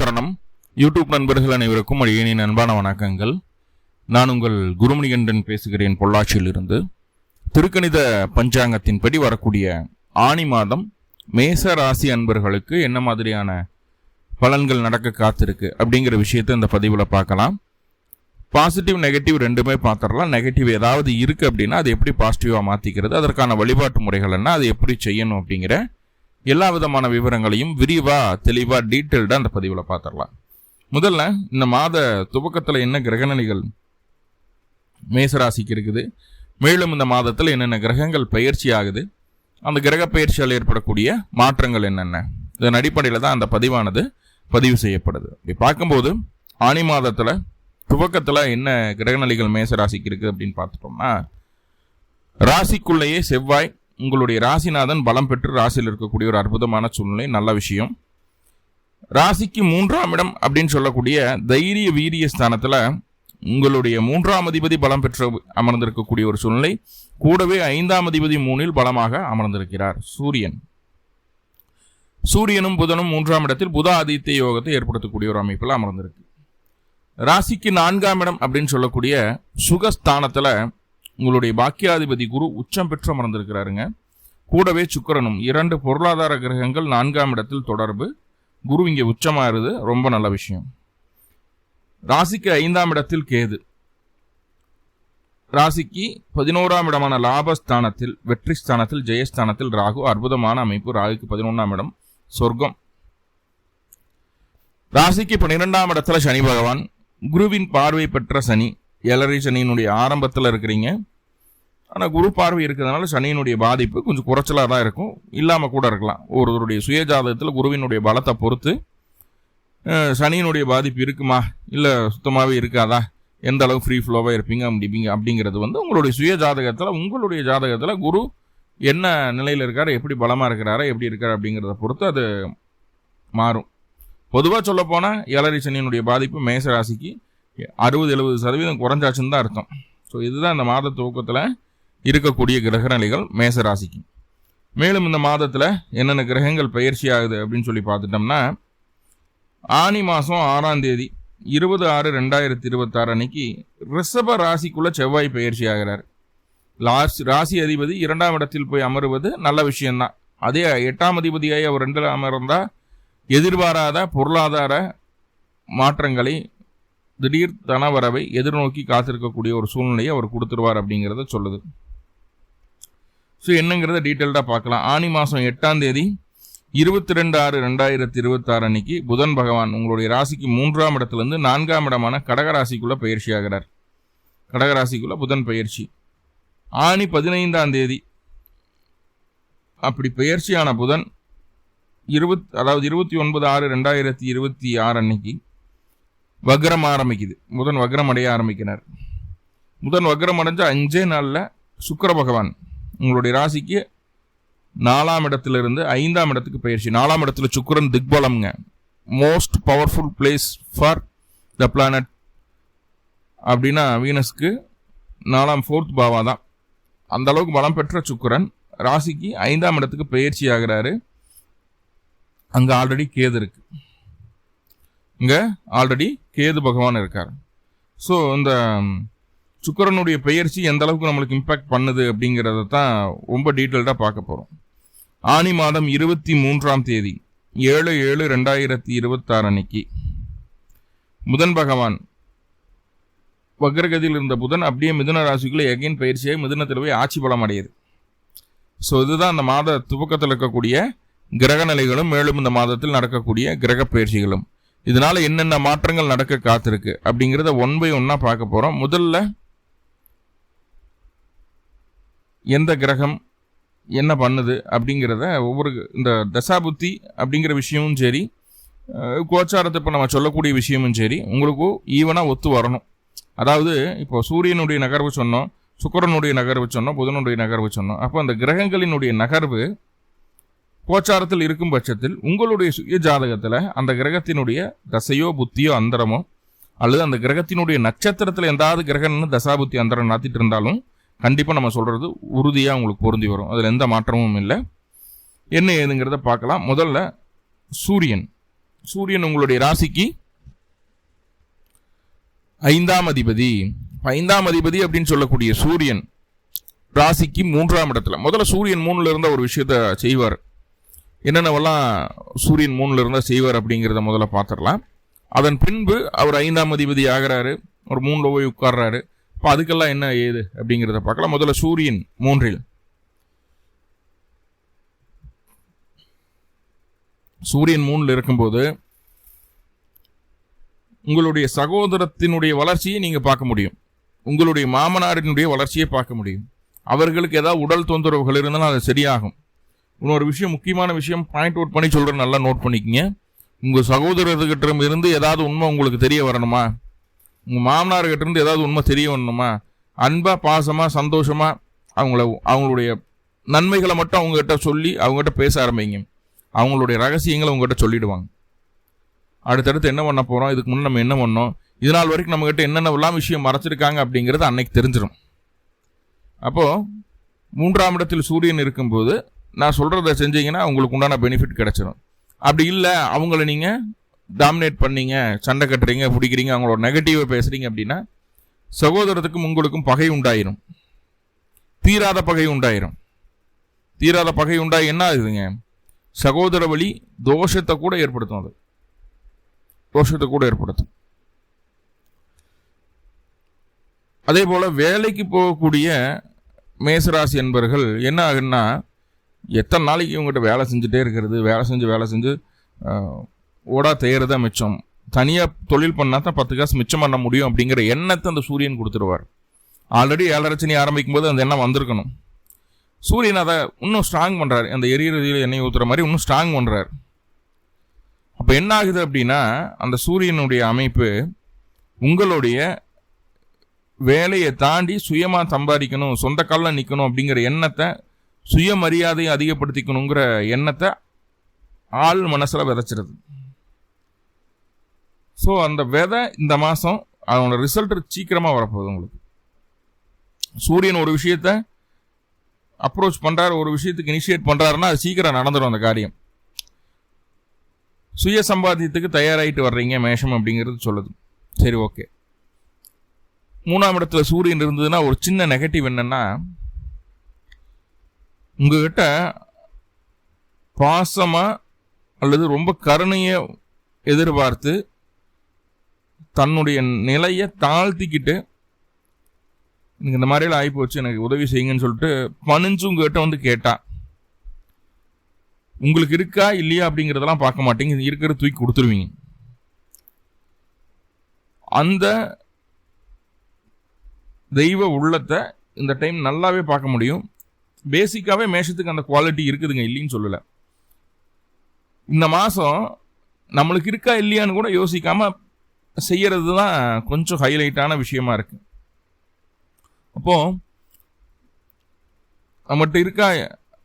சரணம். யூடியூப் நண்பர்கள் அனைவருக்கும் அடியேனின் அன்பான வணக்கங்கள். நான் உங்கள் குருமணிகண்டன் பேசுகிறேன், பொள்ளாச்சியிலிருந்து. திருக்கணித பஞ்சாங்கத்தின்படி வரக்கூடிய ஆனி மாதம் மேச ராசி அன்பர்களுக்கு என்ன மாதிரியான பலன்கள் நடக்க காத்திருக்கு அப்படிங்கிற விஷயத்தை இந்த பதிவில் பார்க்கலாம். பாசிட்டிவ் நெகட்டிவ் ரெண்டுமே பார்த்துடலாம். நெகட்டிவ் ஏதாவது இருக்குது அப்படின்னா அது எப்படி பாசிட்டிவாக மாற்றிக்கிறது, அதற்கான வழிபாட்டு முறைகள் என்ன, அது எப்படி செய்யணும் அப்படிங்கிற எல்லா விதமான விவரங்களையும் விரிவாக தெளிவாக டீட்டெயில்டாக அந்த பதிவில் பார்த்துடலாம். முதல்ல இந்த மாத துவக்கத்தில் என்ன கிரகநிலைகள் மேசராசிக்கு இருக்குது, மேலும் இந்த மாதத்தில் என்னென்ன கிரகங்கள் பயிற்சி ஆகுது, அந்த கிரக பயிற்சியால் ஏற்படக்கூடிய மாற்றங்கள் என்னென்ன, இதன் அடிப்படையில் தான் அந்த பதிவானது பதிவு செய்யப்படுது. இப்படி பார்க்கும்போது ஆனி மாதத்தில் துவக்கத்தில் என்ன கிரகநிலைகள் மேசராசிக்கு இருக்குது அப்படின்னு பார்த்துட்டோம்னா, ராசிக்குள்ளேயே செவ்வாய் உங்களுடைய ராசிநாதன் பலம் பெற்று ராசியில் இருக்கக்கூடிய ஒரு அற்புதமான சூழ்நிலை, நல்ல விஷயம். ராசிக்கு 3ஆம் இடம் அப்படின்னு சொல்லக்கூடிய தைரிய வீரிய ஸ்தானத்தில் உங்களுடைய 3ஆம் அதிபதி பலம் பெற்று அமர்ந்திருக்கக்கூடிய ஒரு சூழ்நிலை. கூடவே 5ஆம் அதிபதி 3இல் பலமாக அமர்ந்திருக்கிறார் சூரியனும் புதனும் 3ஆம் இடத்தில் புத ஆதித்ய யோகத்தை ஏற்படுத்தக்கூடிய ஒரு அமைப்பில் அமர்ந்திருக்கு. ராசிக்கு 4ஆம் இடம் அப்படின்னு சொல்லக்கூடிய சுகஸ்தானத்தில் உங்களுடைய பாக்கியாதிபதி குரு உச்சம் பெற்று அமர்ந்திருக்கிறாருங்க. கூடவே சுக்கிரனும், 2 பொருளாதார கிரகங்கள் 4ஆம் இடத்தில் தொடர்பு. குரு இங்கே உச்சமாறுது, ரொம்ப நல்ல விஷயம். ராசிக்கு 5ஆம் இடத்தில் கேது, ராசிக்கு 11ஆம் இடமான லாபஸ்தானத்தில், வெற்றி ஸ்தானத்தில், ஜெயஸ்தானத்தில் ராகு, அற்புதமான அமைப்பு. ராகுக்கு 11ஆம் இடம் சொர்க்கம். ராசிக்கு 12ஆம் இடத்துல சனி பகவான், குருவின் பார்வை பெற்ற சனி, 7 சனியினுடைய ஆரம்பத்தில் இருக்கிறீங்க. ஆனால் குரு பார்வை இருக்கிறதுனால சனியினுடைய பாதிப்பு கொஞ்சம் குறைச்சலாக தான் இருக்கும், இல்லாமல் கூட இருக்கலாம். ஒருவருடைய சுயஜாதகத்தில் குருவினுடைய பலத்தை பொறுத்து சனியினுடைய பாதிப்பு இருக்குமா, இல்லை சுத்தமாகவே இருக்காதா, எந்த அளவு ஃப்ரீ ஃப்ளோவாக இருப்பீங்க அப்படிங்கிறது உங்களுடைய சுயஜாதகத்தில், உங்களுடைய ஜாதகத்தில் குரு என்ன நிலையில் இருக்கார், எப்படி பலமாக இருக்கிறாரா, எப்படி இருக்கார் அப்படிங்கிறத பொறுத்து அது மாறும். பொதுவாக சொல்லப்போனால் 7 சனியினுடைய பாதிப்பு மேச ராசிக்கு 60-70% குறைஞ்சாச்சுன்னு தான் அர்த்தம். ஸோ இதுதான் இந்த மாத துவக்கத்தில் இருக்கக்கூடிய கிரகநிலைகள் மேசராசிக்கு. மேலும் இந்த மாதத்தில் என்னென்ன கிரகங்கள் பயிற்சி ஆகுது அப்படின்னு சொல்லி பார்த்துட்டோம்னா, ஆனி மாதம் 6ஆம் தேதி 20/6/2026 அன்னைக்கு ரிஷப ராசிக்குள்ள செவ்வாய் பயிற்சி ஆகிறார். ராசி அதிபதி 2ஆம் இடத்தில் போய் அமருவது நல்ல விஷயம்தான். அதே 8ஆம் அதிபதியாய் அவர் 2ல் அமர்ந்தால் எதிர்பாராத பொருளாதார மாற்றங்களை, திடீர் தனவரவை எதிர்நோக்கி காத்திருக்கக்கூடிய ஒரு சூழ்நிலையை அவர் கொடுத்துருவார் அப்படிங்கிறத சொல்லுது. ஸோ என்னங்கிறத டீட்டெயில்டாக பார்க்கலாம். ஆனி மாதம் 8ஆம் தேதி 22/6/2026 அன்னைக்கு புதன் பகவான் உங்களுடைய ராசிக்கு 3ஆம் இடத்துலேருந்து 4ஆம் இடமான கடகராசிக்குள்ளே பயிற்சி ஆகிறார். கடகராசிக்குள்ளே புதன் பயிற்சி. ஆனி 15ஆம் தேதி அப்படி பயிற்சியான புதன் 29/6/2026 அன்னைக்கு வக்ரம் ஆரம்பிக்குது. புதன் வக்ரம் அடைய ஆரம்பிக்கிறார். புதன் வக்ரம் அடைஞ்ச 5 நாளில் சுக்கிர பகவான் உங்களுடைய ராசிக்கு 4ஆம் இடத்திலிருந்து 5ஆம் இடத்துக்கு பயிற்சி. 4ஆம் இடத்துல சுக்கிரன் திக்பலம்ங்க, most powerful place for the planet அப்படின்னா வீனஸ்க்கு 4th பாவா தான். அந்த அளவுக்கு பலம் பெற்ற சுக்கிரன் ராசிக்கு 5ஆம் இடத்துக்கு பயிற்சி ஆகிறாரு. அங்கே ஆல்ரெடி கேது இருக்கு, இங்கே ஆல்ரெடி கேது பகவான் இருக்கார். ஸோ இந்த சுக்கிரனுடைய பயிற்சி எந்த அளவுக்கு நம்மளுக்கு இம்பேக்ட் பண்ணுது அப்படிங்கிறத தான் ரொம்ப டீட்டெயில்டாக பார்க்க போகிறோம். ஆனி மாதம் 23ஆம் தேதி 7/7/2026 அன்னைக்கு புதன் பகவான் வக்ரகதியில் இருந்த புதன் அப்படியே மிதுன ராசிக்குள்ளே எகைன் பயிற்சியாகி மிதுனத்தில் போய் ஆட்சி பலம் அடையுது. ஸோ இதுதான் அந்த மாத துவக்கத்தில் இருக்கக்கூடிய கிரக நிலைகளும், மேலும் இந்த மாதத்தில் நடக்கக்கூடிய கிரக பயிற்சிகளும். இதனால என்னென்ன மாற்றங்கள் நடக்க காத்திருக்கு அப்படிங்கிறத 1 by 1 பார்க்க போகிறோம். முதல்ல எந்த கிரகம் என்ன பண்ணுது அப்படிங்கிறத ஒவ்வொரு இந்த தசாபுத்தி அப்படிங்கிற விஷயமும் சரி, கோச்சாரத்தை இப்போ நம்ம சொல்லக்கூடிய விஷயமும் சரி உங்களுக்கும் ஈவனாக ஒத்து வரணும். அதாவது இப்போ சூரியனுடைய நகர்வு சொன்னோம், சுக்கிரனுடைய நகர்வு சொன்னோம், புதனுடைய நகர்வு சொன்னோம். அப்போ அந்த கிரகங்களினுடைய நகர்வு கோச்சாரத்தில் இருக்கும் பட்சத்தில் உங்களுடைய சுய ஜாதகத்தில் அந்த கிரகத்தினுடைய தசையோ புத்தியோ அந்தரமோ அல்லது அந்த கிரகத்தினுடைய நட்சத்திரத்தில் எந்தாவது கிரகம்னு தசாபுத்தி அந்தரம் நாத்திட்டு இருந்தாலும் கண்டிப்பாக நம்ம சொல்கிறது உறுதியாக உங்களுக்கு பொருந்தி வரும். அதில் எந்த மாற்றமும் இல்லை. என்ன ஏதுங்கிறத பார்க்கலாம். முதல்ல சூரியன் சூரியன் உங்களுடைய ராசிக்கு 5ஆம் அதிபதி. 5ஆம் அதிபதி அப்படின்னு சொல்லக்கூடிய சூரியன் ராசிக்கு 3ஆம் இடத்துல. முதல்ல சூரியன் 3ல இருந்த ஒரு விஷயத்த செய்வார். என்னென்னவெல்லாம் சூரியன் 3ல இருந்தால் செய்வார் அப்படிங்கிறத முதல்ல பார்த்துடலாம். அதன் பின்பு அவர் 5ஆம் அதிபதி ஆகிறாரு, ஒரு 3ல போய் உட்கார்றாரு. இப்போ அதுக்கெல்லாம் என்ன ஏது அப்படிங்கிறத பார்க்கலாம். முதல்ல சூரியன் 3ல். சூரியன் 3ல் இருக்கும்போது உங்களுடைய சகோதரத்தினுடைய வளர்ச்சியை நீங்கள் பார்க்க முடியும். உங்களுடைய மாமனாரினுடைய வளர்ச்சியை பார்க்க முடியும். அவர்களுக்கு ஏதாவது உடல் தொந்தரவுகள் இருந்தாலும் அது சரியாகும். இன்னொரு விஷயம், முக்கியமான விஷயம், பாயிண்ட் அவுட் பண்ணி சொல்கிறேன், நல்லா நோட் பண்ணிக்கங்க. உங்கள் சகோதரர்கிட்ட இருந்து ஏதாவது உண்மை உங்களுக்கு தெரிய வரணுமா, உங்கள் மாமனார்கிட்ட இருந்து ஏதாவது உண்மை தெரிய வரணுமா, அன்பா பாசமாக சந்தோஷமாக அவங்களுடைய நன்மைகளை மட்டும் அவங்ககிட்ட சொல்லி அவங்ககிட்ட பேச ஆரம்பிங்க. அவங்களுடைய ரகசியங்களை உங்ககிட்ட சொல்லிடுவாங்க. அடுத்தடுத்து என்ன பண்ண போகிறோம், இதுக்கு முன்னே நம்ம என்ன பண்ணோம், இதனால் வரைக்கும் நம்மகிட்ட என்னென்னலாம் விஷயம் மறைச்சிருக்காங்க அப்படிங்கிறது அன்னைக்கு தெரிஞ்சிடும். அப்போது 3ஆம் இடத்தில் சூரியன் இருக்கும்போது நான் சொல்கிறத செஞ்சீங்கன்னா உங்களுக்கு உண்டான பெனிஃபிட் கிடைச்சிடும். அப்படி இல்லை, அவங்கள நீங்கள் டாமினேட் பண்ணீங்க, சண்டை கட்டுறீங்க, பிடிக்கிறீங்க, அவங்களோட நெகட்டிவாக பேசுகிறீங்க அப்படின்னா சகோதரத்துக்கும் உங்களுக்கும் பகை உண்டாயிரும். தீராத பகை உண்டாயிரும். தீராத பகை உண்டாகி என்ன ஆகுதுங்க, சகோதர வழி தோஷத்தை கூட ஏற்படுத்தும். அது தோஷத்தை கூட ஏற்படுத்தும். அதே போல் வேலைக்கு போகக்கூடிய மேசராசி என்பர்கள் என்ன ஆகுன்னா, எத்தனை நாளைக்கு இவங்ககிட்ட வேலை செஞ்சுட்டே இருக்கிறது, வேலை செஞ்சு ஓடா தேயறதா மிச்சம், தனியாக தொழில் பண்ணால் தான் 10 காசு மிச்சம் பண்ண முடியும் அப்படிங்கிற எண்ணத்தை அந்த சூரியன் கொடுத்துருவார். ஆல்ரெடி 7:30 சனி ஆரம்பிக்கும் போது அந்த எண்ணம் வந்திருக்கணும். சூரியன் அதை இன்னும் ஸ்ட்ராங் பண்ணுறாரு. அந்த எரியறதில் எண்ணெய் ஊற்றுற மாதிரி இன்னும் ஸ்ட்ராங் பண்ணுறாரு. அப்போ என்ன ஆகுது அப்படின்னா, அந்த சூரியனுடைய அமைப்பு உங்களுடைய வேலையை தாண்டி சுயமாக சம்பாதிக்கணும், சொந்த காலில் நிற்கணும் அப்படிங்கிற எண்ணத்தை, சுயமரியாதையை அதிகப்படுத்திக்கணுங்கிற எண்ணத்தை ஆள் மனசில் விதைச்சிருது. ஸோ அந்த விதை இந்த மாதம் அதோட ரிசல்ட் சீக்கிரமாக வரப்போகுது உங்களுக்கு. சூரியன் ஒரு விஷயத்தை அப்ரோச் பண்ணுறாரு, ஒரு விஷயத்துக்கு இனிஷியேட் பண்ணுறாருன்னா அது சீக்கிரம் நடந்துடும் அந்த காரியம். சுய சம்பாத்தியத்துக்கு தயாராகிட்டு வர்றீங்க மேஷம் அப்படிங்கிறது சொல்லுது. சரி, ஓகே. 3ஆம் இடத்துல சூரியன் இருந்ததுன்னா ஒரு சின்ன நெகட்டிவ் என்னன்னா, உங்ககிட்ட பாசமா அல்லது ரொம்ப கருணையை எதிர்பார்த்து தன்னுடைய நிலையை தாழ்த்திக்கிட்டு எனக்கு இந்த மாதிரிலாம் ஆகிப்போச்சு, எனக்கு உதவி செய்யுங்கன்னு சொல்லிட்டு பணிஞ்சு உங்ககிட்ட வந்து கேட்டா, உங்களுக்கு இருக்கா இல்லையா அப்படிங்கிறதெல்லாம் பார்க்க மாட்டீங்க, இருக்கிற தூக்கி கொடுத்துருவீங்க. அந்த தெய்வ உள்ளத்தை இந்த டைம் நல்லாவே பார்க்க முடியும். பேசிக்காவே மேஷத்துக்கு அந்த குவாலிட்டி இருக்குதுங்க, இல்லைன்னு சொல்லலை. இந்த மாதம் நம்மளுக்கு இருக்கா இல்லையான்னு கூட யோசிக்காம செய்யறது தான் கொஞ்சம் ஹைலைட்டான விஷயமா இருக்கு. அப்போ நம்மகிட்ட இருக்கா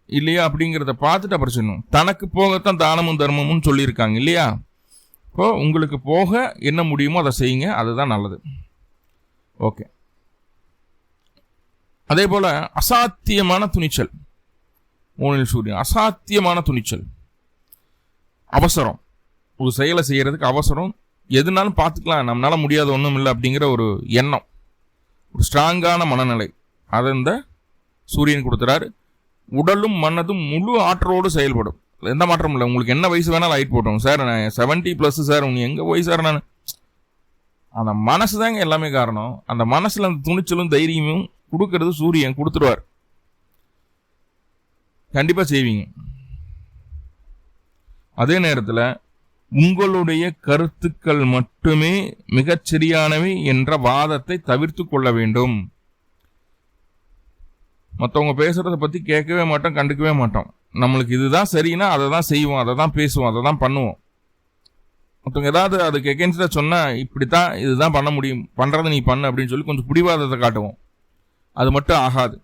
இல்லையா அப்படிங்கிறத பார்த்துட்டு அப்புறம் சொல்லணும். தனக்கு போகத்தான் தானமும் தர்மமும் சொல்லியிருக்காங்க இல்லையா? இப்போ உங்களுக்கு போக என்ன முடியுமோ அதை செய்யுங்க, அதுதான் நல்லது. ஓகே. அதே போல அசாத்தியமான துணிச்சல், 3ல் சூரியன், அசாத்தியமான துணிச்சல், அவசரம், ஒரு செயலை செய்யறதுக்கு அவசரம், எதுனாலும் பார்த்துக்கலாம், நம்மளால முடியாத ஒன்றும் இல்லை அப்படிங்கிற ஒரு எண்ணம், ஒரு ஸ்ட்ராங்கான மனநிலை, அதை இந்த சூரியன் கொடுத்துறாரு. உடலும் மனதும் முழு ஆற்றலோடு செயல்படும். எந்த மாற்றம் இல்லை. உங்களுக்கு என்ன வயசு வேணாலும் ஆயிட்டு போட்டோம் சார், நான் 70+ சார், உங்க எங்கே போய் சார், நான் அந்த மனசு தாங்க எல்லாமே காரணம். அந்த மனசில் அந்த துணிச்சலும் தைரியமும் கொடுக்கறது சூரியன் கொடுத்துருவார். கண்டிப்பாக செய்வீங்க. அதே நேரத்தில் உங்களுடைய கருத்துக்கள் மட்டுமே மிகச்சரியானவை என்ற வாதத்தை தவிர்த்து கொள்ள வேண்டும். மற்றவங்க பேசுறதை பற்றி கேட்கவே மாட்டோம், கண்டுக்கவே மாட்டோம். நம்மளுக்கு இதுதான் சரின்னா அதை தான் செய்வோம், அதை தான் பேசுவோம், அதை தான் பண்ணுவோம். மற்றவங்க ஏதாவது அதுக்கு எகென்ஸ்டாக சொன்னால் இப்படித்தான் இதுதான் பண்ண முடியும், பண்ணுறதை நீ பண்ணு அப்படின்னு சொல்லி கொஞ்சம் பிடிவாதத்தை காட்டுவோம். அது மட்டும் ஆகாது.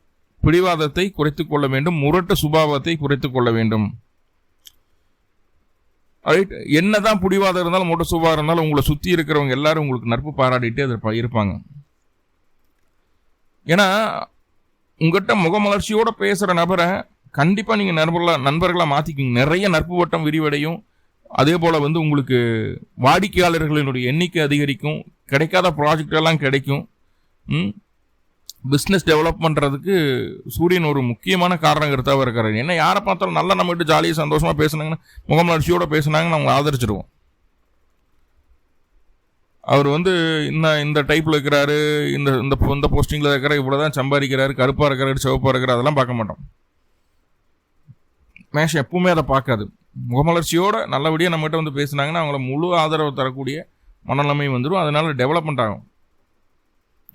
பிடிவாதத்தை குறைத்து கொள்ள வேண்டும், முரட்டு சுபாவத்தை குறைத்து கொள்ள வேண்டும். ரைட். என்னதான் பிடிவாதம் இருந்தாலும் முரட்டு சுபாவம் இருந்தாலும் உங்களை சுற்றி இருக்கிறவங்க எல்லாரும் உங்களுக்கு நட்பு பாராட்டிட்டு அது இருப்பாங்க. ஏன்னா உங்கள்கிட்ட முகமலர்ச்சியோட பேசுகிற நபரை கண்டிப்பாக நீங்கள் நண்பர்களாக மாற்றிக்கிங்க. நிறைய நட்பு வட்டம் விரிவடையும். அதே போல் வந்து உங்களுக்கு வாடிக்கையாளர்களினுடைய எண்ணிக்கை அதிகரிக்கும், கிடைக்காத ப்ராஜெக்ட் எல்லாம் கிடைக்கும். பிஸ்னஸ் டெவலப் பண்ணுறதுக்கு சூரியன் ஒரு முக்கியமான காரணங்கிறதாக இருக்கிறாரு. ஏன்னா யாரை பார்த்தாலும் நல்லா நம்மகிட்ட ஜாலியாக சந்தோஷமாக பேசுனாங்கன்னா, முகமலர்ச்சியோடு பேசுனாங்கன்னு அவங்க ஆதரிச்சிடுவோம். அவர் வந்து இந்த டைப்பில் இருக்கிறாரு, இந்த போஸ்டிங்கில் இருக்கிற இவ்வளோதான் சம்பாதிக்கிறாரு, கருப்பாக இருக்கிறாரு, சிவப்பாக இருக்கிறாரு, அதெல்லாம் பார்க்க மாட்டோம். மேஷம் எப்பவுமே அதை பார்க்காது. முகமலர்ச்சியோடு நல்லபடியாக நம்மகிட்ட வந்து பேசுனாங்கன்னா அவங்கள முழு ஆதரவு தரக்கூடிய மனநிலைமை வந்துடும். அதனால டெவலப்மெண்ட் ஆகும்.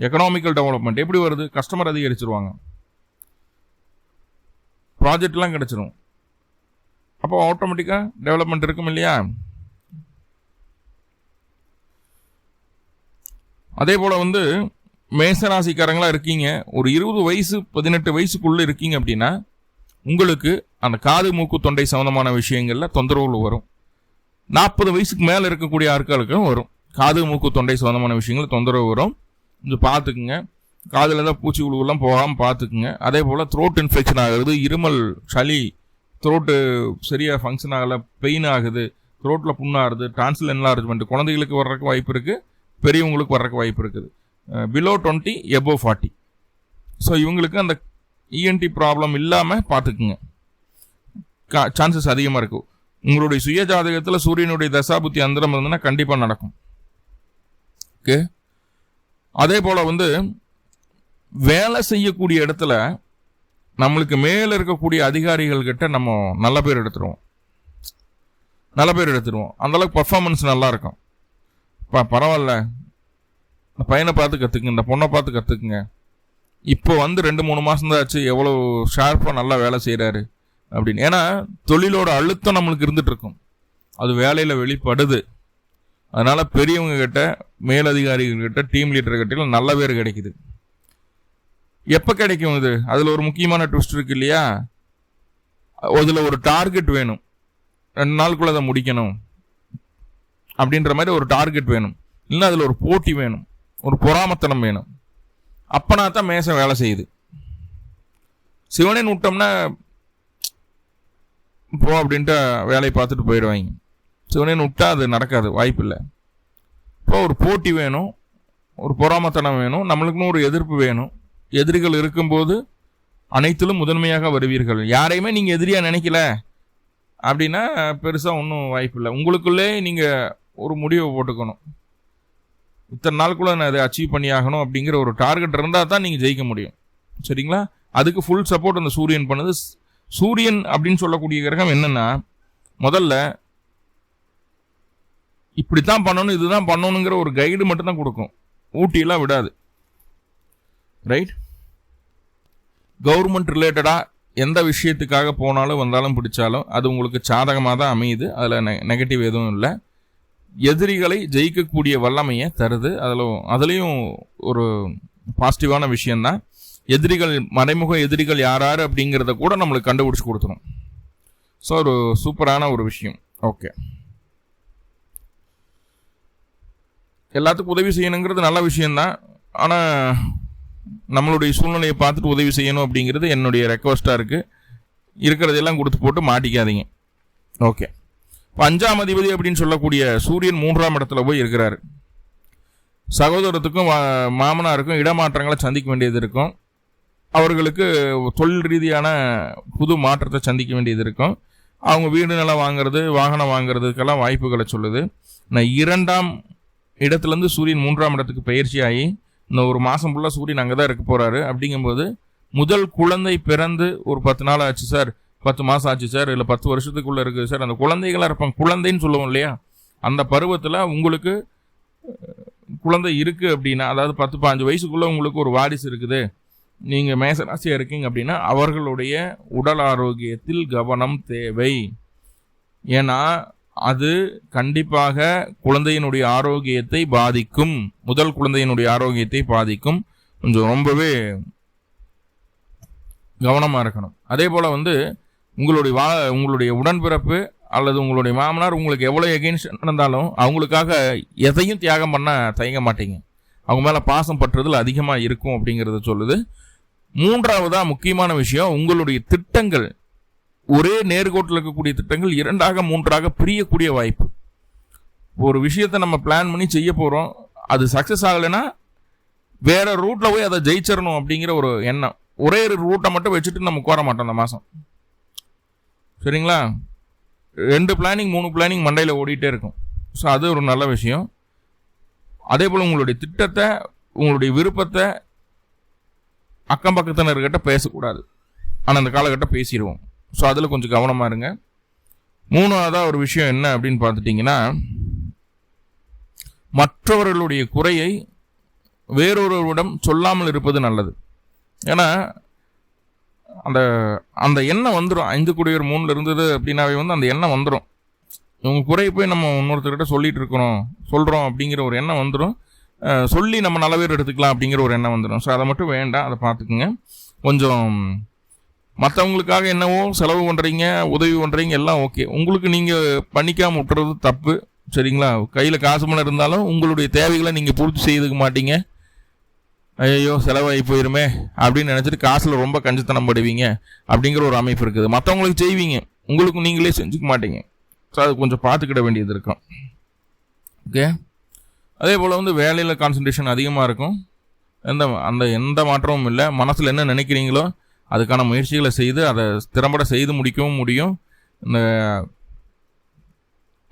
எக்கனாமிக்கல் டெவலப்மெண்ட் எப்படி வருது? கஸ்டமர் அதிகரிச்சிருவாங்க, ப்ராஜெக்ட்லாம் கிடைச்சிரும், அப்போ ஆட்டோமேட்டிக்காக டெவலப்மெண்ட் இருக்கும் இல்லையா? அதே போல் வந்து மேசராசிக்காரங்களாக இருக்கீங்க, ஒரு 20 வயசு 18 வயசுக்குள்ளே இருக்கீங்க அப்படின்னா உங்களுக்கு அந்த காது மூக்கு தொண்டை சம்மந்தமான விஷயங்களில் தொந்தரவுகள் வரும். 40 வயசுக்கு மேலே இருக்கக்கூடிய ஆட்களுக்கும் வரும். காது மூக்கு தொண்டை சம்மந்தமான விஷயங்கள் தொந்தரவு வரும். கொஞ்சம் பார்த்துக்குங்க. காதில் தான் பூச்சி உழுவெல்லாம் போகாமல் பார்த்துக்குங்க. அதே போல் த்ரோட் இன்ஃபெக்ஷன் ஆகுது, இருமல், சளி, த்ரோட்டு சரியாக ஃபங்க்ஷன் ஆகலை, பெயின் ஆகுது, த்ரோட்டில் புண்ணாகுது, டான்சில் என்லார்ஜ்மெண்ட் குழந்தைகளுக்கு வர்றதுக்கு வாய்ப்பு இருக்குது, பெரியவங்களுக்கு வர்றதுக்கு வாய்ப்பு இருக்குது. Below 20 above 40. ஸோ இவங்களுக்கு அந்த இஎன்டி ப்ராப்ளம் இல்லாமல் பார்த்துக்குங்க, சான்சஸ் அதிகமாக இருக்கும். உங்களுடைய சுய ஜாதகத்தில் சூரியனுடைய தசாபுத்தி அந்தரம் இருந்ததுன்னா கண்டிப்பாக நடக்கும். ஓகே. அதே போல் வந்து வேலை செய்யக்கூடிய இடத்துல நம்மளுக்கு மேலே இருக்கக்கூடிய அதிகாரிகள் கிட்ட நம்ம நல்ல பேர் எடுத்துருவோம். அந்தளவுக்கு பர்ஃபார்மன்ஸ் நல்லா இருக்கும். பரவாயில்ல, இந்த பையனை பார்த்து கற்றுக்குங்க, இந்த பொண்ணை பார்த்து கற்றுக்குங்க, இப்போ வந்து 2-3 மாதம் தான் ஆச்சு, எவ்வளோ ஷார்ப்பாக நல்லா வேலை செய்கிறாரு அப்படின்னு. ஏன்னா தொழிலோட அழுத்தம் நம்மளுக்கு இருந்துட்டு இருக்கும், அது வேலையில் வெளிப்படுது. அதனால பெரியவங்க கிட்ட, மேலதிகாரிகள் கிட்ட, டீம் லீடர் கிட்ட நல்ல பேர் கிடைக்குது. எப்போ கிடைக்கும் இது? அதில் ஒரு முக்கியமான ட்விஸ்ட் இருக்கு இல்லையா? அதில் ஒரு டார்கெட் வேணும், 2 நாளுக்குள்ள அதை முடிக்கணும் அப்படின்ற மாதிரி ஒரு டார்கெட் வேணும். இல்லைன்னா அதில் ஒரு போட்டி வேணும், ஒரு பொறாமத்தனம் வேணும். அப்பனா தான் மேசம் வேலை செய்யுது. சிவனேன்னு விட்டோம்னா போ அப்படின்ட்டு வேலையை பார்த்துட்டு போயிடுவாங்க. சிவனேன்னு விட்டா அது நடக்காது, வாய்ப்பு இல்லை. இப்போ ஒரு போட்டி வேணும், ஒரு பொறாமத்தனம் வேணும், நம்மளுக்குன்னு ஒரு எதிர்ப்பு வேணும். எதிரிகள் இருக்கும்போது அனைத்திலும் முதன்மையாக வருவீர்கள். யாரையுமே நீங்கள் எதிரியாக நினைக்கல அப்படின்னா பெருசாக ஒன்றும் வாய்ப்பு இல்லை. உங்களுக்குள்ளே நீங்கள் ஒரு முடிவை போட்டுக்கணும், இத்தனை நாளுக்குள்ளே நான் அதை அச்சீவ் பண்ணி ஆகணும் அப்படிங்கிற ஒரு டார்கெட் இருந்தால் தான் நீங்கள் ஜெயிக்க முடியும். சரிங்களா? அதுக்கு ஃபுல் சப்போர்ட் அந்த சூரியன் பண்ணுது. சூரியன் அப்படின்னு சொல்லக்கூடிய கிரகம் என்னென்னா, முதல்ல இப்படித்தான் பண்ணணும், இதுதான் பண்ணணுங்கிற ஒரு கைடு மட்டும்தான் கொடுக்கும், ஊட்டியெல்லாம் விடாது. ரைட்? கவர்மெண்ட் ரிலேட்டடாக எந்த விஷயத்துக்காக போனாலும் வந்தாலும் பிடிச்சாலும் அது உங்களுக்கு சாதகமாக தான் அமையுது. அதில் நெகட்டிவ் எதுவும் இல்லை. எதிரிகளை ஜெயிக்கக்கூடிய வல்லமையை தருது. அதுலேயும் ஒரு பாசிட்டிவான விஷயந்தான். எதிரிகள், மறைமுக எதிரிகள் யார் அப்படிங்கிறத கூட நம்மளுக்கு கண்டுபிடிச்சி கொடுத்துரும். ஸோ ஒரு சூப்பரான ஒரு விஷயம். ஓகே, எல்லாத்துக்கும் உதவி செய்யணுங்கிறது நல்ல விஷயந்தான். ஆனால் நம்மளுடைய சூழ்நிலையை பார்த்துட்டு உதவி செய்யணும் அப்படிங்கிறது என்னுடைய ரெக்வஸ்ட்டாக இருக்குது. இருக்கிறதெல்லாம் கொடுத்து போட்டு மாட்டிக்காதீங்க. ஓகே. இப்போ 5ஆம் அதிபதி அப்படின்னு சொல்லக்கூடிய சூரியன் 3ஆம் இடத்துல போய் இருக்கிறாரு. சகோதரத்துக்கும் மாமனாருக்கும் இடமாற்றங்களை சந்திக்க வேண்டியது இருக்கும். அவர்களுக்கு தொழில் ரீதியான புது மாற்றத்தை சந்திக்க வேண்டியது இருக்கும். அவங்க வீடு நிலம் வாங்குறது, வாகனம் வாங்குறதுக்கெல்லாம் வாய்ப்புகளை சொல்லுது. நான் 2ஆம் இடத்துலேருந்து சூரியன் 3ஆம் இடத்துக்கு பயிற்சி ஆகி இந்த ஒரு மாதம் ஃபுல்லாக சூரியன் அங்கே தான் இருக்க போகிறாரு. அப்படிங்கும்போது முதல் குழந்தை பிறந்து ஒரு 10 நாள் ஆச்சு சார், 10 மாதம் ஆச்சு சார், இல்லை 10 வருஷத்துக்குள்ளே இருக்குது சார், அந்த குழந்தைகளாக இருப்பாங்க, குழந்தைன்னு சொல்லுவோம் இல்லையா, அந்த பருவத்தில் உங்களுக்கு குழந்தை இருக்குது அப்படின்னா, அதாவது 10-15 வயசுக்குள்ளே உங்களுக்கு ஒரு வாரிசு இருக்குது, நீங்கள் மேசராசியாக இருக்கீங்க அப்படின்னா அவர்களுடைய உடல் ஆரோக்கியத்தில் கவனம் தேவை. ஏன்னா அது கண்டிப்பாக குழந்தையினுடைய ஆரோக்கியத்தை பாதிக்கும். முதல் குழந்தையினுடைய ஆரோக்கியத்தை பாதிக்கும். கொஞ்சம் ரொம்பவே கவனமாக இருக்கணும். அதே போல் வந்து உங்களுடைய உடன்பிறப்பு அல்லது உங்களுடைய மாமனார் உங்களுக்கு எவ்வளோ எகெயின்ஸ்ட் நடந்தாலும் அவங்களுக்காக எதையும் தியாகம் பண்ண தயங்க மாட்டீங்க. அவங்க மேலே பாசம் பற்றுதல் அதிகமாக இருக்கும் அப்படிங்கிறத சொல்லுது. 3ஆவதா முக்கியமான விஷயம், உங்களுடைய திட்டங்கள் ஒரே நேர்கோட்டில் இருக்கக்கூடிய திட்டங்கள் 2ஆக 3ஆக பிரியக்கூடிய வாய்ப்பு. ஒரு விஷயத்தை நம்ம பிளான் பண்ணி செய்ய போகிறோம், அது சக்ஸஸ் ஆகலைன்னா வேற ரூட்டில் போய் அதை ஜெயிச்சிடணும் அப்படிங்கிற ஒரு எண்ணம். ஒரே ரூட்டை மட்டும் வச்சுட்டு நம்ம கோர மாட்டோம் அந்த மாதம். சரிங்களா? 2 பிளானிங் 3 பிளானிங் மண்டையில் ஓடிட்டே இருக்கும். ஸோ அது ஒரு நல்ல விஷயம். அதே போல் உங்களுடைய திட்டத்தை, உங்களுடைய விருப்பத்தை அக்கம் பக்கத்தினர்கிட்ட பேசக்கூடாது. ஆனால் அந்த காலகட்டம் பேசிடுவோம். ஸோ அதில் கொஞ்சம் கவனமாக இருங்க. 3ஆவதாக ஒரு விஷயம் என்ன அப்படின்னு பார்த்துட்டிங்கன்னா, மற்றவர்களுடைய குறையை வேறொருவரிடம் சொல்லாமல் இருப்பது நல்லது. ஏன்னா அந்த அந்த எண்ணம் வந்துடும். 5 குடியர் 3 இருந்தது அப்படின்னாவே அந்த எண்ணம் வந்துடும். இவங்க குறையை போய் நம்ம இன்னொருத்தர்கிட்ட சொல்கிறோம் அப்படிங்கிற ஒரு எண்ணம் வந்துடும். சொல்லி நம்ம நல்ல பேர் எடுத்துக்கலாம் அப்படிங்கிற ஒரு எண்ணம் வந்துடும். ஸோ அதை மட்டும் வேண்டாம், அதை பார்த்துக்குங்க. கொஞ்சம் மற்றவங்களுக்காக என்னவோ செலவு பண்ணுறீங்க, உதவி பண்ணுறீங்க, எல்லாம் ஓகே. உங்களுக்கு நீங்கள் பண்ணிக்காமல் விட்டுறது தப்பு. சரிங்களா? கையில் காசு பணம் இருந்தாலும் உங்களுடைய தேவைகளை நீங்கள் பூர்த்தி செய்துக்க மாட்டீங்க. ஐயோ செலவாகி போயிருமே அப்படின்னு நினச்சிட்டு காசில் ரொம்ப கஞ்சத்தனம் படுவீங்க அப்படிங்கிற ஒரு அமைப்பு இருக்குது. மற்றவங்களுக்கு செய்வீங்க, உங்களுக்கு நீங்களே செஞ்சுக்க மாட்டீங்க. ஸோ அது கொஞ்சம் பார்த்துக்கிட வேண்டியது இருக்கும். ஓகே. அதே போல் வேலையில் கான்சன்ட்ரேஷன் அதிகமாக இருக்கும். எந்த மாற்றமும் இல்லை. மனசில் என்ன நினைக்கிறீங்களோ அதுக்கான முயற்சிகளை செய்து அதை திறம்பட செய்து முடிக்கவும் முடியும். இந்த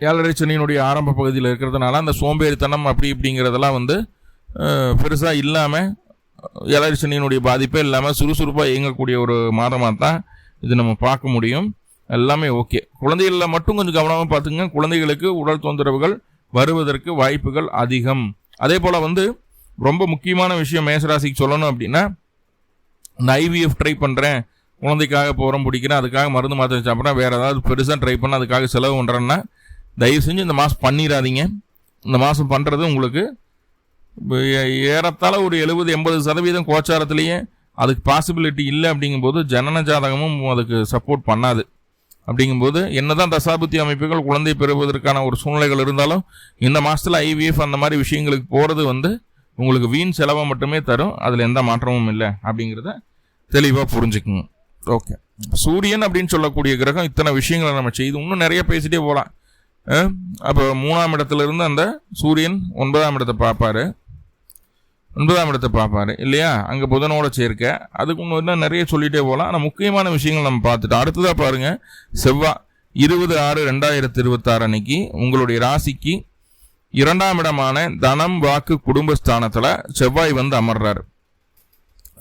7.5 சனியினுடைய ஆரம்ப பகுதியில் இருக்கிறதுனால அந்த சோம்பேறித்தனம் இப்படிங்கிறதெல்லாம் பெருசாக இல்லாமல், 7.5 சனியினுடைய பாதிப்பே இல்லாமல் சுறுசுறுப்பாக இயங்கக்கூடிய ஒரு மாதமாக தான் இது நம்ம பார்க்க முடியும். எல்லாமே ஓகே. குழந்தைகளில் மட்டும் கொஞ்சம் கவனமாக பார்த்துங்க. குழந்தைகளுக்கு உடல் தொந்தரவுகள் வருவதற்கு வாய்ப்புகள் அதிகம். அதே போல் ரொம்ப முக்கியமான விஷயம் மேஷராசிக்கு சொல்லணும் அப்படின்னா, இந்த ஐவிஎஃப் ட்ரை பண்ணுறேன், குழந்தைக்காக போகிறோம் பிடிக்கிறேன், அதுக்காக மருந்து மாத்திரை சாப்பிட்றேன், வேறு ஏதாவது பெருசாக ட்ரை பண்ண அதுக்காக செலவு பண்ணுறேன்னா தயவு செஞ்சு இந்த மாதம் பண்ணிடாதீங்க. இந்த மாதம் பண்ணுறது உங்களுக்கு ஏறத்தாழ ஒரு 70-80% கோச்சாரத்திலேயே அதுக்கு பாசிபிலிட்டி இல்லை. அப்படிங்கும்போது ஜனன ஜாதகமும் அதுக்கு சப்போர்ட் பண்ணாது. அப்படிங்கும்போது என்னதான் தசாபுத்தி அமைப்புகள் குழந்தை பெறுவதற்கான ஒரு சூழ்நிலைகள் இருந்தாலும் இந்த மாதத்தில் ஐவிஎஃப் அந்த மாதிரி விஷயங்களுக்கு போகிறது உங்களுக்கு வீண் செலவை மட்டுமே தரும். அதில் எந்த மாற்றமும் இல்லை அப்படிங்கிறத தெளிவாக புரிஞ்சுக்குங்க. ஓகே. சூரியன் அப்படின்னு சொல்லக்கூடிய கிரகம் இத்தனை விஷயங்களை நம்ம செய்து இன்னும் நிறைய பேசிட்டே போகலாம். அப்போ 3ஆம் இடத்துல இருந்து அந்த சூரியன் 9ஆம் இடத்தை பார்ப்பாரு இல்லையா? அங்கே புதனோட சேர்க்க அதுக்கு இன்னும் நிறைய சொல்லிகிட்டே போகலாம். ஆனால் முக்கியமான விஷயங்கள் நம்ம பார்த்துட்டோம். அடுத்ததாக பாருங்கள், செவ்வாய் 20/6/2026 அன்னைக்கு உங்களுடைய ராசிக்கு 2ஆம் இடமான தனம் வாக்கு குடும்பஸ்தானத்தில் செவ்வாய் அமர்றாரு.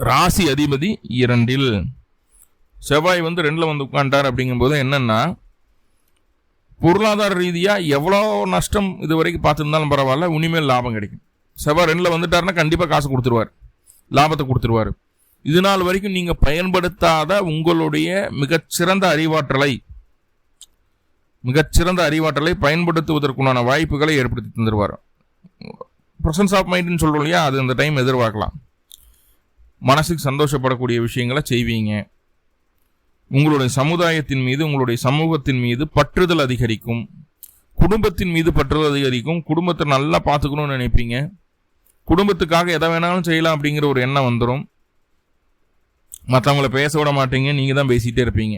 ராசி அதிபதி 2இல், செவ்வாய் 2ல் உட்காண்டார். அப்படிங்கும்போது என்னன்னா, பொருளாதார ரீதியாக எவ்வளோ நஷ்டம் இது வரைக்கும் பார்த்துருந்தாலும் பரவாயில்ல, இனிமேல் லாபம் கிடைக்கும். செவ்வாய் 2ல் வந்துட்டாருன்னா கண்டிப்பாக காசு கொடுத்துருவார், லாபத்தை கொடுத்துருவார். இது நாள் வரைக்கும் நீங்கள் பயன்படுத்தாத உங்களுடைய மிகச்சிறந்த அறிவாற்றலை பயன்படுத்துவதற்குண்டான வாய்ப்புகளை ஏற்படுத்தி தந்துடுவார். ப்ரெசன்ஸ் ஆஃப் மைண்ட்னு சொல்கிறோம் இல்லையா, அது அந்த டைம் எதிர்பார்க்கலாம். மனசுக்கு சந்தோஷப்படக்கூடிய விஷயங்களை செய்வீங்க. உங்களுடைய சமுதாயத்தின் மீது, உங்களுடைய சமூகத்தின் மீது பற்றுதல் அதிகரிக்கும். குடும்பத்தின் மீது பற்றுதல் அதிகரிக்கும். குடும்பத்தை நல்லா பார்த்துக்கணும்னு நினைப்பீங்க. குடும்பத்துக்காக எதை வேணாலும் செய்யலாம் அப்படிங்கிற ஒரு எண்ணம் வந்துடும். மற்றவங்கள பேச விட மாட்டீங்க, நீங்கள் தான் பேசிகிட்டே இருப்பீங்க.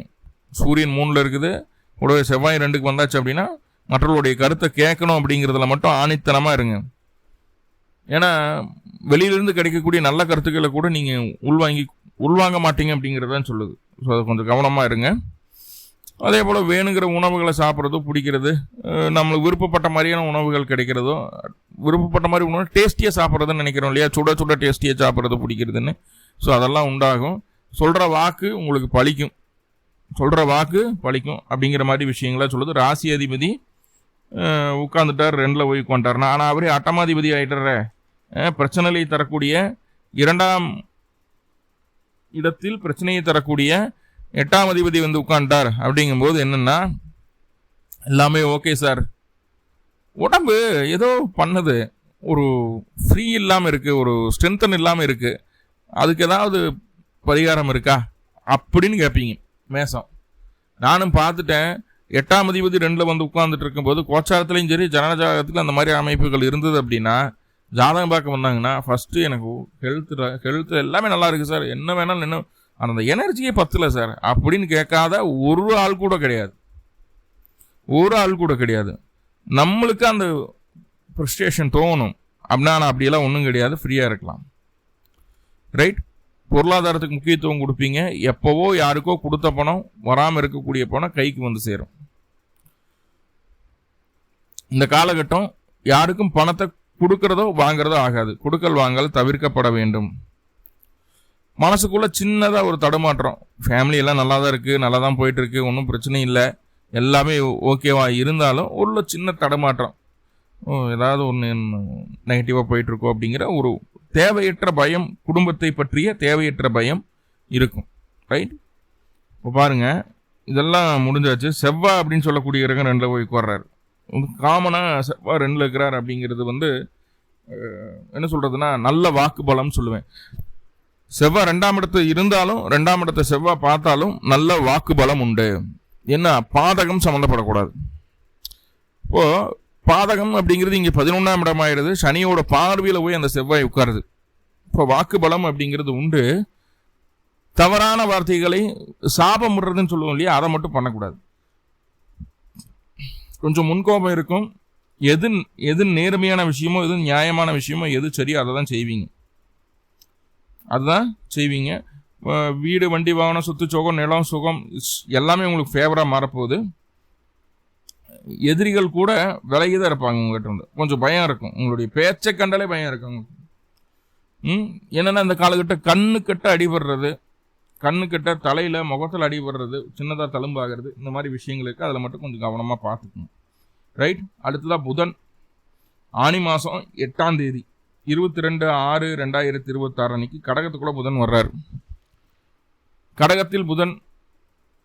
சூரியன் 3ல் இருக்குது, கூடவே செவ்வாய் 2க்கு வந்தாச்சு அப்படின்னா மற்றவர்களுடைய கருத்தை கேட்கணும் அப்படிங்கிறதுல மட்டும் ஆணித்தனமாக இருங்க. ஏன்னா வெளியிலிருந்து கிடைக்கக்கூடிய நல்ல கருத்துக்களை கூட நீங்கள் உள்வாங்க மாட்டீங்க அப்படிங்கிறதான் சொல்லுது. ஸோ அது கொஞ்சம் கவனமாக இருங்க. அதே போல் வேணுங்கிற உணவுகளை சாப்பிட்றதோ, பிடிக்கிறது, நம்மளுக்கு விருப்பப்பட்ட மாதிரியான உணவுகள் கிடைக்கிறதோ, விருப்பப்பட்ட மாதிரி உணவு டேஸ்டியாக சாப்பிட்றதுன்னு நினைக்கிறோம் இல்லையா, சுட டேஸ்டியாக சாப்பிட்றது பிடிக்கிறதுன்னு. ஸோ அதெல்லாம் உண்டாகும். சொல்கிற வாக்கு உங்களுக்கு பழிக்கும் அப்படிங்கிற மாதிரி விஷயங்கள சொல்லுது. ராசி அதிபதி உட்காந்துட்டார், 2ல் போய் உட்காந்துட்டார்னா, ஆனால் அவரே 8ஆம் ஆகிட்டுற பிரச்சனையை தரக்கூடிய 2ஆம் இடத்தில் பிரச்சனையை தரக்கூடிய 8ஆம் அதிபதி உட்காந்துட்டார். அப்படிங்கும்போது என்னன்னா, எல்லாமே ஓகே சார், உடம்பு ஏதோ பண்ணுது, ஒரு ஃப்ரீ இல்லாமல் இருக்குது, ஒரு ஸ்ட்ரென்தன் இல்லாமல் இருக்குது, அதுக்கு ஏதாவது பரிகாரம் இருக்கா அப்படின்னு கேட்பீங்க. மேசம் நானும் பார்த்துட்டேன். 8ஆம் அதிபதி 2ல் உட்கார்ந்துட்டு இருக்கும்போது கோச்சாரத்துலையும் சரி ஜனஜாதகத்தில் அந்த மாதிரி அமைப்புகள் இருந்தது அப்படின்னா, ஜாதகம் பார்க்க வந்தாங்கன்னா ஃபஸ்ட்டு எனக்கு ஹெல்த் எல்லாமே நல்லா இருக்குது சார், என்ன வேணாலும் என்ன அந்த எனர்ஜியே பத்தல சார் அப்படின்னு கேட்காத ஒரு ஆள் கூட கிடையாது. நம்மளுக்கு அந்த ஃப்ரஸ்ட்ரேஷன் தோணும் அப்படின்னா, அப்படியெல்லாம் ஒன்றும் கிடையாது, ஃப்ரீயாக இருக்கலாம். ரைட்? பொருளாதாரத்துக்கு முக்கியத்துவம் கொடுப்பீங்க. எப்போவோ யாருக்கோ கொடுத்த பணம், வராமல் இருக்கக்கூடிய பணம் கைக்கு வந்து சேரும். இந்த காலகட்டம் யாருக்கும் பணத்தை கொடுக்கறதோ வாங்குறதோ ஆகாது. கொடுக்கல் வாங்கல் தவிர்க்கப்பட வேண்டும். மனசுக்குள்ள சின்னதாக ஒரு தடுமாற்றம், ஃபேமிலி எல்லாம் நல்லா தான் இருக்குது, நல்லா தான் போயிட்டு இருக்கு, ஒன்றும் பிரச்சனை இல்லை, எல்லாமே ஓகேவா இருந்தாலும் உள்ள சின்ன தடுமாற்றம், ஏதாவது ஒன்று நெகட்டிவாக போயிட்டுருக்கோம் அப்படிங்கிற ஒரு தேவையற்ற பயம், குடும்பத்தை பற்றிய தேவையற்ற பயம் இருக்கும். ரைட்? இப்போ பாருங்கள், இதெல்லாம் முடிஞ்சாச்சு. செவ்வாய் அப்படின்னு சொல்லக்கூடிய கிரகம் 2ல் போய் உட்கார்றாரு. காமனாக செவ்வாய் 2ல் இருக்கிறார் அப்படிங்கிறது என்ன சொல்கிறதுனா நல்ல வாக்கு பலம்னு சொல்லுவேன். செவ்வாய் 2ஆம் இடத்து இருந்தாலும் 2ஆம் இடத்தை செவ்வாய் பார்த்தாலும் நல்ல வாக்கு பலம் உண்டு. என்ன, பாதகம் சம்மந்தப்படக்கூடாது. இப்போது பாதகம் அப்படிங்கிறது இங்கே 11ஆம் இடம் ஆயிடுது. சனியோட பார்வையில் போய் அந்த செவ்வாய் உட்காருது. இப்போ வாக்கு பலம் அப்படிங்கிறது உண்டு. தவறான வார்த்தைகளை சாபம் விடுறதுன்னு சொல்லுவோம் இல்லையா, அதை மட்டும் பண்ணக்கூடாது. கொஞ்சம் முன்கோபம் இருக்கும். எது நேர்மையான விஷயமோ, எது நியாயமான விஷயமோ, எது சரியோ அதை தான் செய்வீங்க. அதுதான் செய்வீங்க. வீடு, வண்டி, வாகனம், சொத்து, சோகம், நிலம், சுகம் எல்லாமே உங்களுக்கு ஃபேவராக மாறப்போகுது. எதிரிகள் கூட விலகி தான் இருப்பாங்க உங்கள்கிட்ட இருந்து. கொஞ்சம் பயம் இருக்கும். உங்களுடைய பேச்சை கண்டாலே பயம் இருக்கும். என்னென்னா இந்த காலகட்டம் கண்ணுக்கட்ட அடிபடுறது, கண்ணுக்கட்ட தலையில் முகத்தில் அடிபடுறது, சின்னதாக தழும்பாகிறது, இந்த மாதிரி விஷயங்களுக்கு அதில் மட்டும் கொஞ்சம் கவனமாக பார்த்துக்கணும். ரைட்? அடுத்ததாக புதன். ஆனி மாதம் 8ஆம் தேதி 22/6/2026 அன்னைக்கு கடகத்துக்குள்ள புதன் வர்றாரு. கடகத்தில் புதன்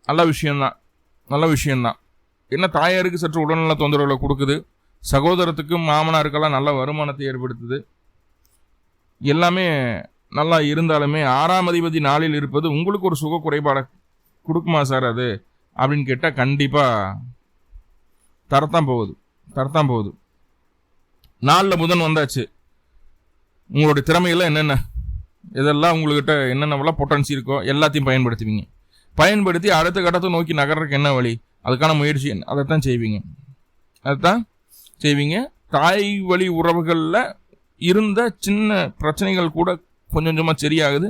நல்ல விஷயம்தான். என்ன, தாயாருக்கு சற்று உடல்நல தொந்தரவுகளை கொடுக்குது. சகோதரத்துக்கும் மாமனாருக்கெல்லாம் நல்ல வருமானத்தை ஏற்படுத்துது. எல்லாமே நல்லா இருந்தாலுமே 6ஆம் அதிபதி நாளில் இருப்பது உங்களுக்கு ஒரு சுக குறைபாடை கொடுக்குமா சார் அது அப்படின்னு கேட்டால் கண்டிப்பாக தரத்தான் போகுது. 4ல் புதன் வந்தாச்சு. உங்களுடைய திறமையெல்லாம் என்னென்ன, இதெல்லாம் உங்கள்கிட்ட என்னென்னவெல்லாம் பொட்டன்சி இருக்கோ எல்லாத்தையும் பயன்படுத்தி அடுத்த கட்டத்தை நோக்கி நகர்றதுக்கு என்ன வழி, அதுக்கான முயற்சி அதைத்தான் செய்வீங்க. தாய் வழி உறவுகளில் இருந்த சின்ன பிரச்சனைகள் கூட கொஞ்சம் கொஞ்சமாக சரியாகுது.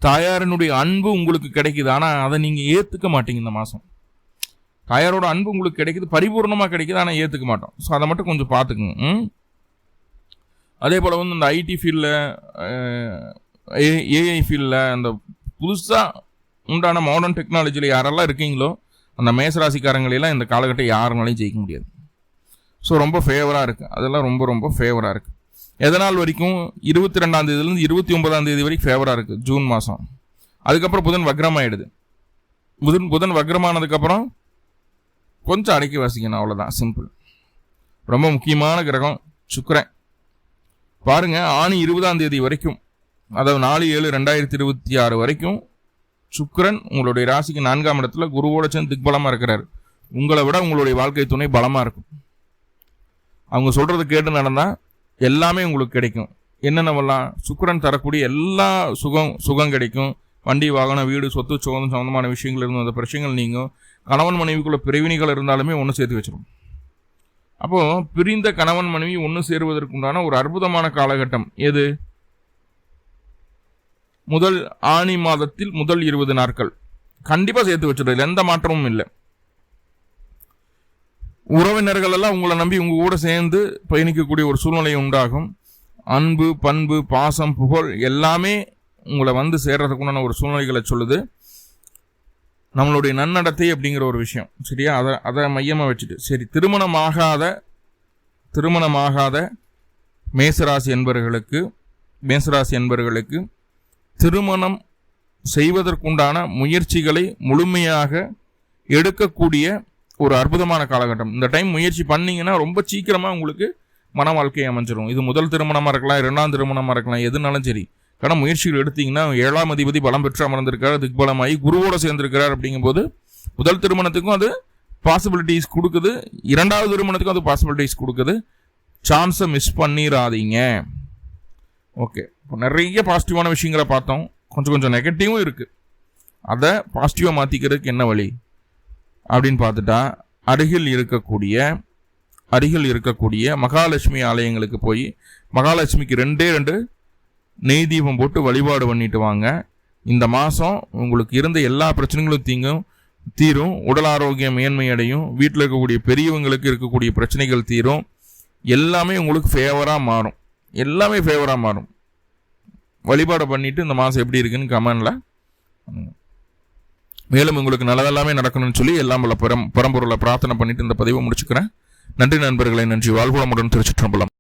தாயாரினுடைய அன்பு உங்களுக்கு கிடைக்குது. ஆனால் அதை நீங்கள் ஏற்றுக்க மாட்டீங்க. இந்த மாதம் தாயாரோட அன்பு உங்களுக்கு கிடைக்குது, பரிபூர்ணமாக கிடைக்குது, ஆனால் ஏற்றுக்க மாட்டோம். ஸோ அதை மட்டும் கொஞ்சம் பார்த்துக்குங்க. அதே போல் இந்த ஐடி ஃபீல்டில், ஏஐ ஃபீல்டில், அந்த புதுசாக உண்டான மாடர்ன் டெக்னாலஜியில் யாரெல்லாம் இருக்கீங்களோ அந்த மேசராசிக்காரங்களெல்லாம் இந்த காலகட்டம் யாருனாலையும் ஜெயிக்க முடியாது. ஸோ ரொம்ப ஃபேவராக இருக்குது. அதெல்லாம் ரொம்ப ரொம்ப ஃபேவராக இருக்குது. எதனால் வரைக்கும் 22ஆம் தேதியிலேருந்து 29ஆம் தேதி வரைக்கும் ஃபேவராக இருக்குது, ஜூன் மாதம். அதுக்கப்புறம் புதன் வக்ரமாயிடுது. புதன் வக்ரமானதுக்கப்புறம் கொஞ்சம் அடக்கி வாசிக்கணும், அவ்வளோதான், சிம்பிள். ரொம்ப முக்கியமான கிரகம் சுக்கிரன். பாருங்கள், ஆனி 20ஆம் தேதி வரைக்கும், அதாவது 4/7/2026 வரைக்கும் சுக்கிரன் உங்களுடைய ராசிக்கு 4ஆம் இடத்துல குருவோட சேர்ந்து திக்பலமாக இருக்கிறார். உங்களை விட உங்களுடைய வாழ்க்கை துணை பலமாக இருக்கும். அவங்க சொல்கிறது கேட்டு நடந்தால் எல்லாமே உங்களுக்கு கிடைக்கும். என்னென்னவெல்லாம் சுக்கிரன் தரக்கூடிய எல்லா சுகம் கிடைக்கும். வண்டி, வாகனம், வீடு, சொத்து, சோதம் சம்மந்தமான விஷயங்கள் இருந்தும் அந்த பிரச்சனைகள் நீங்கும். கணவன் மனைவிக்குள்ள பிரிவினைகள் இருந்தாலுமே ஒன்று சேர்த்து வச்சிடும். அப்போது பிரிந்த கணவன் மனைவி ஒன்று சேருவதற்குண்டான ஒரு அற்புதமான காலகட்டம் எது? முதல் ஆனி மாதத்தில் முதல் 20 நாட்கள் கண்டிப்பாக சேர்த்து வச்சிடும். எந்த மாற்றமும் இல்லை. உறவினர்கள் எல்லாம் உங்களை நம்பி உங்கள் கூட சேர்ந்து பயணிக்கக்கூடிய ஒரு சூழ்நிலை உண்டாகும். அன்பு, பண்பு, பாசம், புகழ் எல்லாமே உங்களை வந்து சேர்றதுக்குண்டான ஒரு சூழ்நிலைகளை சொல்லுது. நம்மளுடைய நன்னடத்தை அப்படிங்கிற ஒரு விஷயம், சரியா? அதை மையமாக வச்சுட்டு சரி, திருமணமாகாத மேசராசி என்பவர்களுக்கு திருமணம் செய்வதற்குண்டான முயற்சிகளை முழுமையாக எடுக்கக்கூடிய ஒரு அற்புதமான காலகட்டம். இந்த டைம் முயற்சி பண்ணிங்கன்னா ரொம்ப சீக்கிரமாக உங்களுக்கு மன வாழ்க்கை அமைஞ்சிடும். இது முதல் திருமணமாக இருக்கலாம், 2ஆம் திருமணமாக இருக்கலாம், எதுனாலும் சரி. ஆனால் முயற்சிகள் எடுத்தீங்கன்னா 7ஆம் அதிபதி பலம் பெற்று அமர்ந்திருக்காரு, திக்பலமாகி குருவோட சேர்ந்திருக்கிறார். அப்படிங்கும்போது முதல் திருமணத்துக்கும் அது பாசிபிலிட்டிஸ் கொடுக்குது, 2ஆவது திருமணத்துக்கும் அது பாசிபிலிட்டிஸ் கொடுக்குது. சான்ஸை மிஸ் பண்ணிடாதீங்க. ஓகே, இப்போ நிறைய பாசிட்டிவான விஷயங்களை பார்த்தோம், கொஞ்சம் நெகட்டிவும் இருக்குது. அதை பாசிட்டிவாக மாற்றிக்கிறதுக்கு என்ன வழி அப்படின்னு பார்த்துட்டா அருகில் இருக்கக்கூடிய மகாலட்சுமி ஆலயங்களுக்கு போய் மகாலட்சுமிக்கு 2 நெய் தீபம் போட்டு வழிபாடு பண்ணிட்டு வாங்க. இந்த மாதம் உங்களுக்கு இருந்த எல்லா பிரச்சனைகளும் தீரும். உடல் ஆரோக்கியம் மேன்மையடையும். வீட்டில் இருக்கக்கூடிய பெரியவங்களுக்கு இருக்கக்கூடிய பிரச்சனைகள் தீரும். எல்லாமே உங்களுக்கு ஃபேவராக மாறும். வழிபாடு பண்ணிட்டு இந்த மாதம் எப்படி இருக்குன்னு கமெண்ட்ல. மேலும் உங்களுக்கு நல்லதெல்லாமே நடக்கணும்னு சொல்லி எல்லாம் பரம்பொருளை பிரார்த்தனை பண்ணிட்டு இந்த பதிவை முடிச்சுக்கிறேன். நன்றி நண்பர்களை. நன்றி. வாழ்வுளமுடன். திருச்சிற்றம்பலம்.